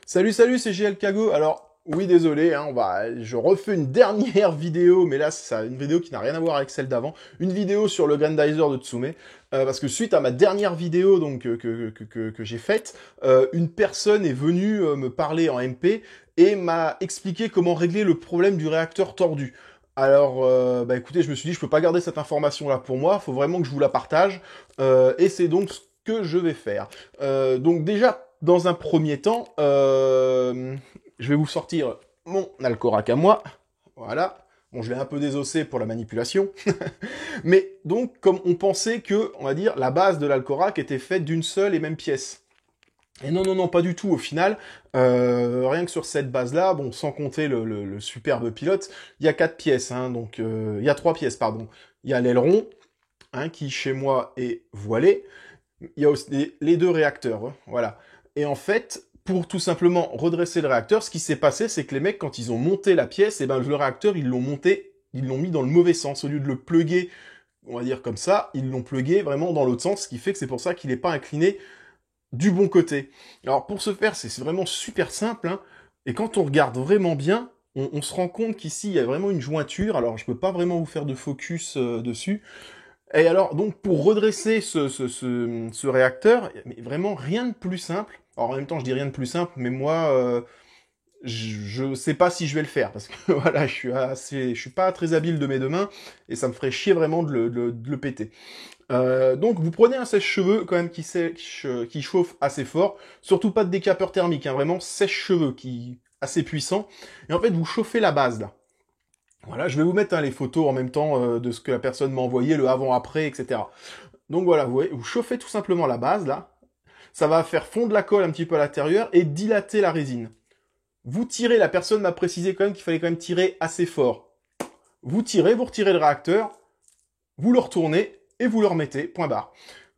Salut, salut, c'est GL Kago. Alors, oui, désolé, hein, je refais une dernière vidéo, mais là, c'est une vidéo qui n'a rien à voir avec celle d'avant. Une vidéo sur le Grandizer de Tsume. Parce que suite à ma dernière vidéo donc que j'ai faite, une personne est venue me parler en MP et m'a expliqué comment régler le problème du réacteur tordu. Alors, bah écoutez, je me suis dit, je peux pas garder cette information-là pour moi, faut vraiment que je vous la partage, et c'est donc ce que je vais faire. Donc déjà, dans un premier temps, je vais vous sortir mon Alcorac à moi, voilà. Bon, je l'ai un peu désossé pour la manipulation, mais donc, comme on pensait que, on va dire, la base de l'Alcorac était faite d'une seule et même pièce. Et non, non, non, pas du tout. Au final, rien que sur cette base-là, bon, sans compter le superbe pilote, il y a 4 pièces, hein, donc il y a 3 pièces, pardon. Il y a l'aileron, hein, qui chez moi est voilé. Il y a aussi les 2 réacteurs, hein, voilà. Et en fait, pour tout simplement redresser le réacteur, ce qui s'est passé, c'est que les mecs, quand ils ont monté la pièce, et ben le réacteur, ils l'ont mis dans le mauvais sens. Au lieu de le plugger, on va dire comme ça, ils l'ont plugué vraiment dans l'autre sens, ce qui fait que c'est pour ça qu'il n'est pas incliné du bon côté. Alors pour ce faire, c'est vraiment super simple, hein, et quand on regarde vraiment bien, on se rend compte qu'ici, il y a vraiment une jointure. Alors je peux pas vraiment vous faire de focus dessus. Et alors, donc, pour redresser ce réacteur, mais vraiment rien de plus simple. Alors, en même temps, je dis rien de plus simple, mais moi, je sais pas si je vais le faire, parce que voilà, je suis pas très habile de mes 2 mains, et ça me ferait chier vraiment de le péter. Donc, vous prenez un sèche-cheveux, quand même, qui chauffe assez fort, surtout pas de décapeur thermique, hein, vraiment sèche-cheveux, assez puissant, et en fait, vous chauffez la base, là. Voilà, je vais vous mettre hein, les photos en même temps de ce que la personne m'a envoyé, le avant-après, etc. Donc voilà, vous voyez, vous chauffez tout simplement la base, là. Ça va faire fondre la colle un petit peu à l'intérieur et dilater la résine. Vous tirez, la personne m'a précisé quand même qu'il fallait quand même tirer assez fort. Vous tirez, vous retirez le réacteur, vous le retournez et vous le remettez, point barre.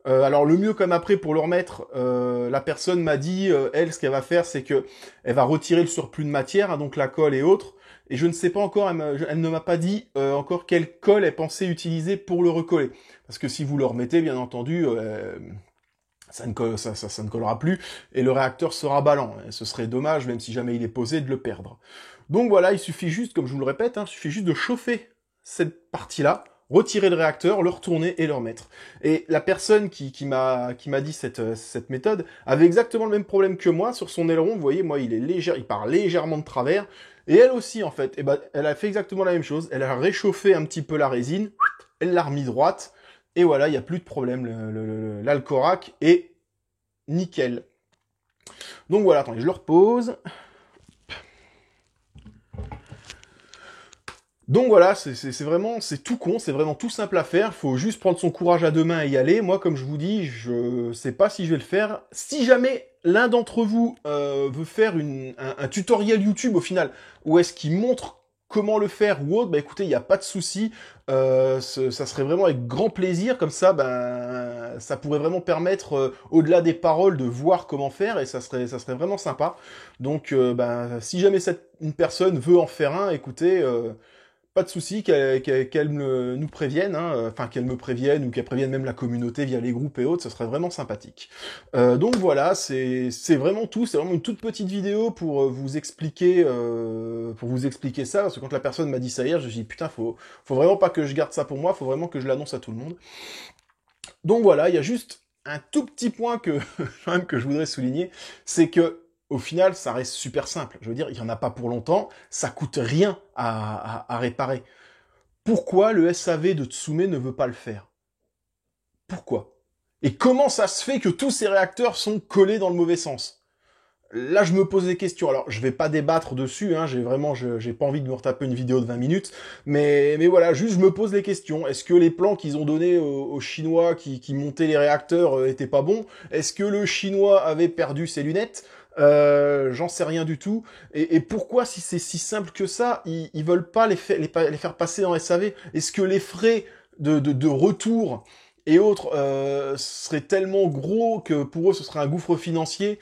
Alors le mieux comme après pour le remettre, la personne m'a dit, elle, ce qu'elle va faire, c'est que elle va retirer le surplus de matière, hein, donc la colle et autres. Et je ne sais pas encore, elle ne m'a pas dit encore quelle colle elle pensait utiliser pour le recoller. Parce que si vous le remettez, bien entendu, ça ne collera plus et le réacteur sera ballant. Et ce serait dommage, même si jamais il est posé, de le perdre. Donc voilà, il suffit juste, comme je vous le répète, hein, il suffit juste de chauffer cette partie-là, retirer le réacteur, le retourner et le remettre. Et la personne qui m'a dit cette méthode avait exactement le même problème que moi sur son aileron. Vous voyez, moi, il part légèrement de travers. Et elle aussi, en fait, elle a fait exactement la même chose. Elle a réchauffé un petit peu la résine, elle l'a remis droite, et voilà, il n'y a plus de problème. L'Alcorac est nickel. Donc voilà, attendez, je le repose. Donc voilà, c'est tout con, c'est vraiment tout simple à faire. Faut juste prendre son courage à 2 mains et y aller. Moi, comme je vous dis, je sais pas si je vais le faire. Si jamais l'un d'entre vous veut faire un tutoriel YouTube au final, où est-ce qu'il montre comment le faire ou autre, bah écoutez, il n'y a pas de souci. Ça serait vraiment avec grand plaisir. Comme ça, ben, ça pourrait vraiment permettre, au-delà des paroles, de voir comment faire et ça serait vraiment sympa. Donc, ben, si jamais une personne veut en faire un, écoutez. Pas de souci nous prévienne, hein, enfin qu'elle me prévienne ou qu'elle prévienne même la communauté via les groupes et autres, ce serait vraiment sympathique. Donc voilà, c'est vraiment tout, c'est vraiment une toute petite vidéo pour vous expliquer ça, parce que quand la personne m'a dit ça hier, je me suis dit putain, faut vraiment pas que je garde ça pour moi, faut vraiment que je l'annonce à tout le monde. Donc voilà, il y a juste un tout petit point que quand même que je voudrais souligner, c'est que au final, ça reste super simple. Je veux dire, il y en a pas pour longtemps, ça coûte rien à réparer. Pourquoi le SAV de Tsume ne veut pas le faire? Pourquoi? Et comment ça se fait que tous ces réacteurs sont collés dans le mauvais sens? Là, je me pose des questions. Alors, je vais pas débattre dessus, hein, j'ai pas envie de me retaper une vidéo de 20 minutes, mais voilà, juste je me pose des questions. Est-ce que les plans qu'ils ont donnés aux Chinois qui montaient les réacteurs étaient pas bons? Est-ce que le Chinois avait perdu ses lunettes? J'en sais rien du tout. Et pourquoi, si c'est si simple que ça, ils veulent pas les faire passer en SAV? Est-ce que les frais de retour et autres seraient tellement gros que pour eux ce serait un gouffre financier?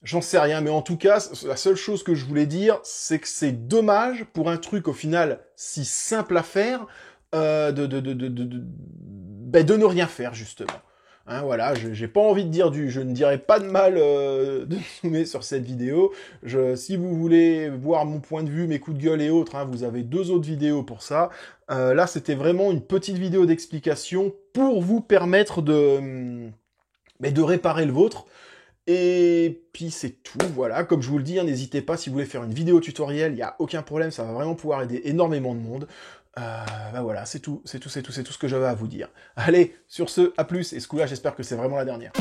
J'en sais rien, mais en tout cas, la seule chose que je voulais dire, c'est que c'est dommage pour un truc au final si simple à faire, de ne rien faire justement. Hein, voilà, j'ai pas envie de dire je ne dirai pas de mal de Tsume sur cette vidéo. Si vous voulez voir mon point de vue, mes coups de gueule et autres, hein, vous avez 2 autres vidéos pour ça. Là, c'était vraiment une petite vidéo d'explication pour vous permettre de réparer le vôtre. Et puis c'est tout, voilà, comme je vous le dis, hein, n'hésitez pas, si vous voulez faire une vidéo tutoriel, il n'y a aucun problème, ça va vraiment pouvoir aider énormément de monde. Voilà, c'est tout ce que j'avais à vous dire. Allez, sur ce, à plus, et ce coup-là, j'espère que c'est vraiment la dernière.